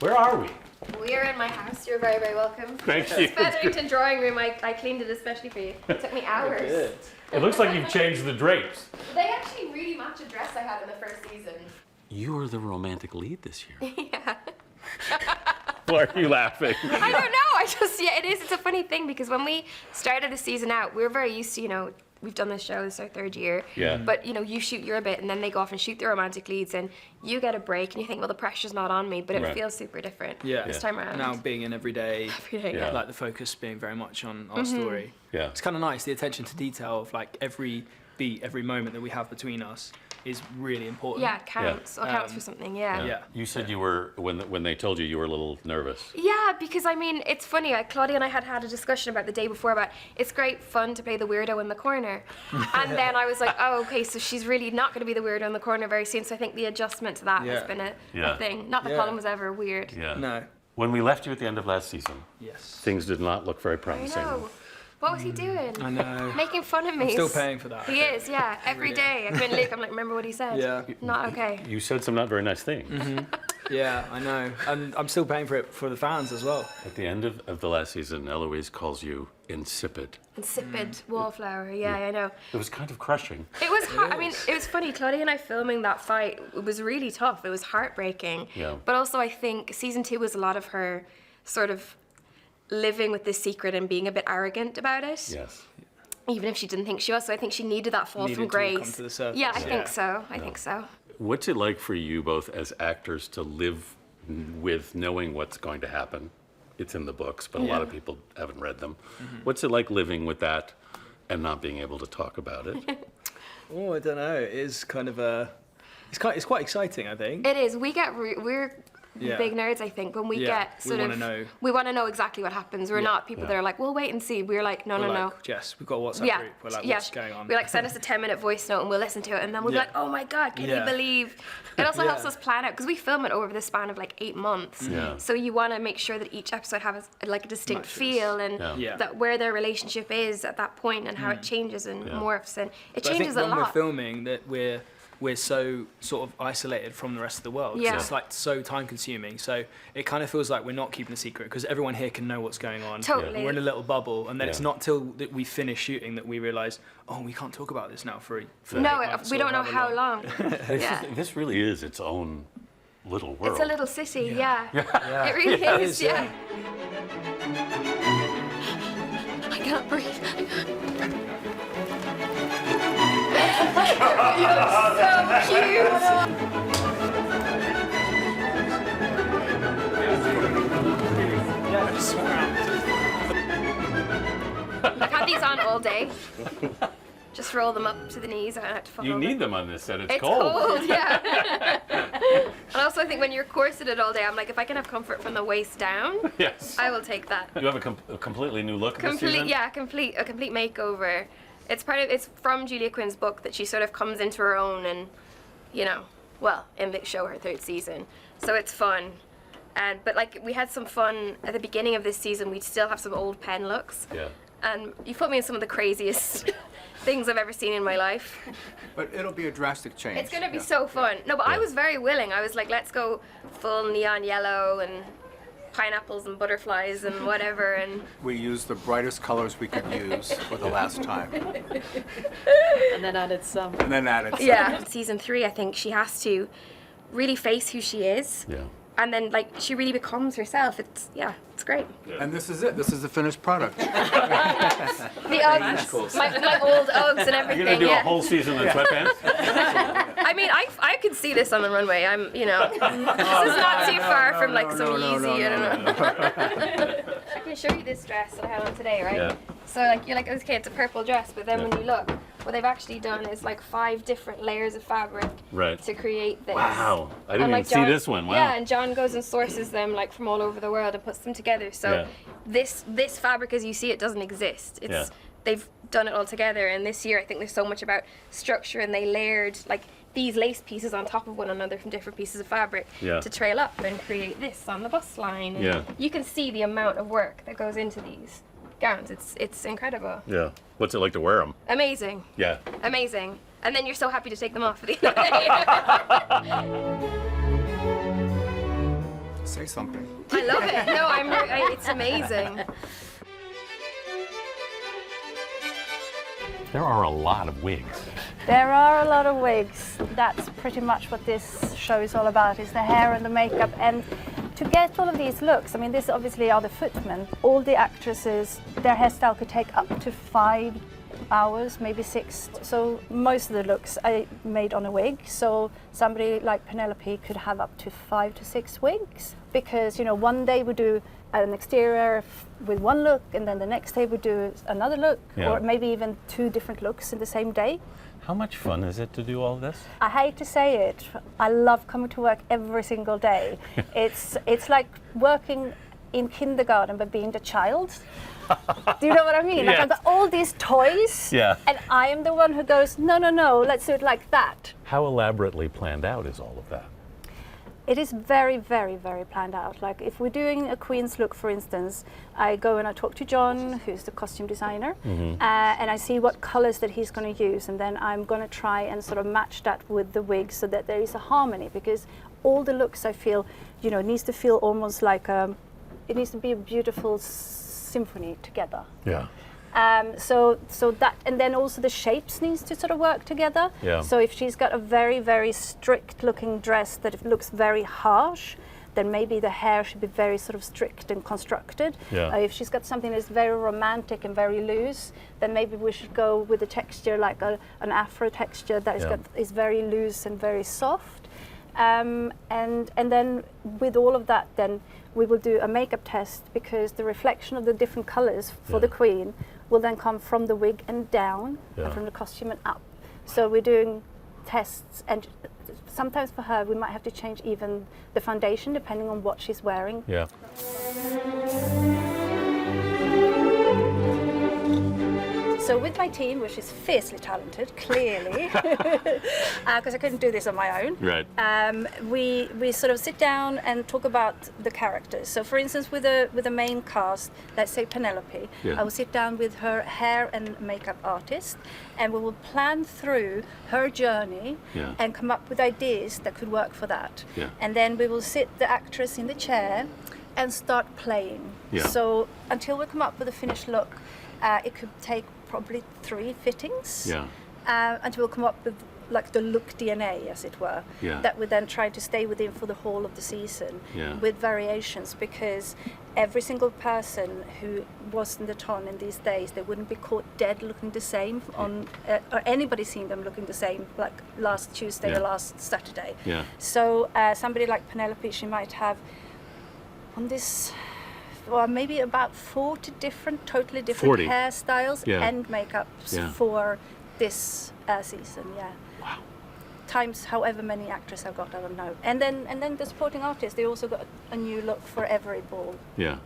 Where are we? We are in my house. You're very, very welcome. Thank you. Featherington drawing room. I cleaned it especially for you. It took me hours. Good. It looks like you've changed the drapes. They actually really match a dress I had in the first season. You were the romantic lead this year. Yeah. Why are you laughing? I don't know. Yeah, it is. It's a funny thing because when we started the season out, we were very used to, we've done this show, this is our third year. Yeah. But, you shoot your bit and then they go off and shoot the romantic leads and you get a break and you think, well, the pressure's not on me, but it Right. feels super different Yeah. this time around. Now being in every day, Yeah. like the focus being very much on our story. Yeah. It's kind of nice, the attention to detail of like every beat, every moment that we have between us is really important. Yeah, it counts. It counts for something, yeah. You said you were, when they told you were a little nervous. Yeah, because it's funny. Claudia and I had a discussion about the day before about it's great fun to play the weirdo in the corner, and then I was like, oh, okay, so she's really not going to be the weirdo in the corner very soon. So I think the adjustment to that has been a thing. Not that Colin was ever weird. Yeah. No. When we left you at the end of last season, Yes. things did not look very I promising. know. What was he doing? I know. Making fun of me. I'm still paying for that. He is, yeah. Every day. I mean, Luke, I'm like, remember what he said? Yeah. Not okay. You said some not very nice things. Yeah, I know. And I'm still paying for it for the fans as well. At the end of the last season, Eloise calls you insipid. Insipid wallflower. Yeah, I know. It was kind of crushing. It was hard. I mean, it was funny. Claudia and I filming that fight, it was really tough. It was heartbreaking. Yeah. But also, I think season 2 was a lot of her sort of living with this secret and being a bit arrogant about it. Yes. Even if she didn't think she was. So I think she needed that fall Needed from to grace. come to the surface. Yeah, I think so. I think so. What's it like for you both as actors to live with knowing what's going to happen? It's in the books, but a lot of people haven't read them. What's it like living with that and not being able to talk about it? Oh, I don't know. It is kind of it's quite exciting, I think. It is. We're Yeah. big nerds, I think, when we get we sort wanna of... know. We want to know exactly what happens. We're not people that are like, we'll wait and see. We're like, no, We're no, like, no. Jess, we've got a WhatsApp Yeah, group. We're like, yeah. what's going on? We like send us a 10-minute voice note and we'll listen to it and then we'll be Yeah. like, oh my God, can you believe? It also helps us plan out, because we film it over the span of like 8 months. Yeah. So you want to make sure that each episode has a distinct Matches. feel and Yeah. that where their relationship is at that point and how it changes and morphs and it But changes I a think when lot. we're filming that we're so sort of isolated from the rest of the world. Yeah. So it's like so time consuming. So it kind of feels like we're not keeping a secret because everyone here can know what's going on. Totally. We're in a little bubble, and then it's Yeah. not till that we finish shooting that we realize, oh, we can't talk about this now for No, 8 months we or don't know however how long. Yeah. This really is its own little world. It's a little city, yeah. Yeah. It really Yeah, it is, is, yeah. I can't breathe. You look so cute. Yeah, just swim around. I've had these on all day. Just roll them up to the knees. I don't have to fall You over. need them on this set. It's It's cold, yeah. And also, I think when you're corseted all day, I'm like, if I can have comfort from the waist down, Yes. I will take that. You have a completely new look this season? A complete makeover. It's from Julia Quinn's book that she sort of comes into her own and, in the show, her third season. So it's fun. But like we had some fun at the beginning of this season. We still have some old pen looks. Yeah. And you put me in some of the craziest things I've ever seen in my life. But it'll be a drastic change. It's gonna be so fun. No, but I was very willing. I was like, let's go full neon yellow and pineapples and butterflies and whatever. And We used the brightest colors we could use for the last time. And then added some. And then added some. yeah, season 3, I think she has to really face who she is. Yeah. And then like she really becomes herself. It's great. And this is it. This is the finished product. The Uggs, my old Uggs and everything. You're gonna do yeah. a whole season in sweatpants? I mean, I could see this on the runway. This is not too far from like some Yeezy. I don't know. I can show you this dress that I had on today, right? Yeah. So like you're like, okay, it's a purple dress, but then when you look, what they've actually done is like 5 different layers of fabric Right. to create this. Wow. I didn't And, like, even see this one. Wow. Yeah, and John goes and sources them like from all over the world and puts them together. So this fabric as you see it doesn't exist. It's they've done it all together, and this year I think there's so much about structure, and they layered like these lace pieces on top of one another from different pieces of fabric to trail up and create this on the bust line. And you can see the amount of work that goes into these gowns. It's incredible. Yeah. What's it like to wear them? Amazing. Yeah. Amazing. And then you're so happy to take them off at the end of the day. Say something. I love it. No, it's amazing. There are a lot of wigs. There are a lot of wigs. That's pretty much what this show is all about, is the hair and the makeup. And to get all of these looks, I mean, this obviously are the footmen. All the actresses, their hairstyle could take up to 5 hours, maybe 6. So most of the looks I made on a wig. So somebody like Penelope could have up to 5 to 6 wigs, because, you know, one day we do an exterior with one look, and then the next day we do another look, or maybe even 2 different looks in the same day. How much fun is it to do all this? I hate to say it, I love coming to work every single day. It's like working in kindergarten but being the child. Do you know what I mean? Like, I've got all these toys, and I am the one who goes, no, let's do it like that. How elaborately planned out is all of that? It is very, very, very planned out. Like, if we're doing a Queen's look, for instance, I go and I talk to John, who's the costume designer, and I see what colors that he's going to use, and then I'm going to try and sort of match that with the wig so that there is a harmony, because all the looks, I feel, you know, needs to feel almost like it needs to be a beautiful symphony together. Yeah. So that, and then also the shapes needs to sort of work together. Yeah. So if she's got a very, very strict looking dress that looks very harsh, then maybe the hair should be very sort of strict and constructed. Yeah. If she's got something that's very romantic and very loose, then maybe we should go with a texture like an afro texture that is very loose and very soft. And then with all of that, then we will do a makeup test, because the reflection of the different colors for the Queen will then come from the wig and down, and from the costume and up. So we're doing tests, and sometimes for her we might have to change even the foundation depending on what she's wearing. Yeah. So with my team, which is fiercely talented, clearly, because I couldn't do this on my own. Right. We sort of sit down and talk about the characters. So, for instance, with the main cast, let's say Penelope, I will sit down with her hair and makeup artist, and we will plan through her journey and come up with ideas that could work for that. Yeah. And then we will sit the actress in the chair and start playing. Yeah. So until we come up with a finished look, it could take probably 3 fittings until we'll come up with like the look DNA, as it were, that we then try to stay within for the whole of the season with variations, because every single person who was in the ton in these days, they wouldn't be caught dead looking the same on or anybody seeing them looking the same like last Tuesday or last Saturday. So somebody like Penelope, she might have on this, well, maybe about 40 totally different hairstyles and makeups for this season. Wow. Times however many actresses I've got, I don't know. And then the supporting artists, they also got a new look for every ball. Yeah.